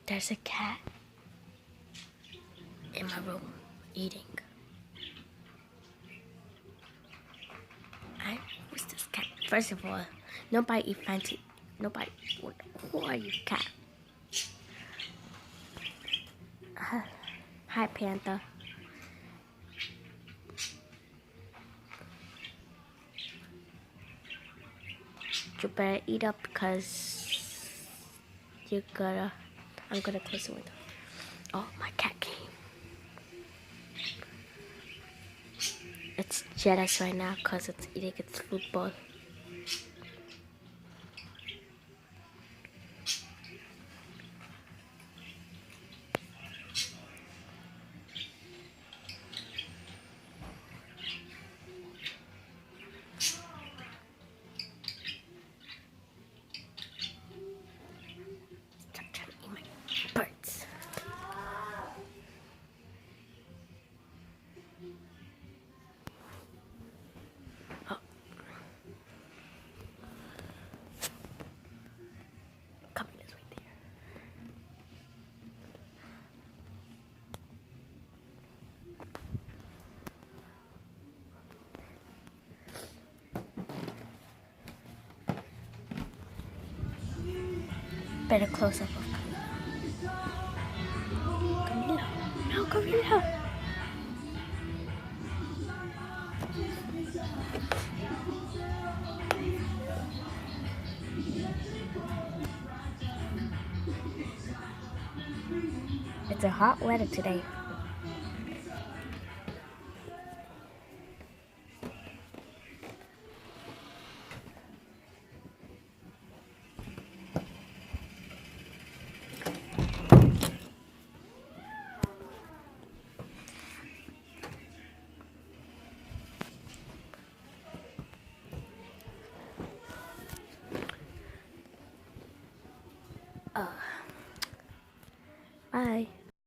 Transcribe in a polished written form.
There's a cat in my room eating. Who's this cat? First of all, nobody eat fancy. Nobody. Who are you, cat? Hi, Panther. You better eat up because I'm gonna close the window. Oh, my cat came. It's jealous right now because it's eating its food bowl. Stop trying to eat my birds. Oh. Coming this way there. Better close up of Camila. No, Camila. It's a hot weather today. Bye.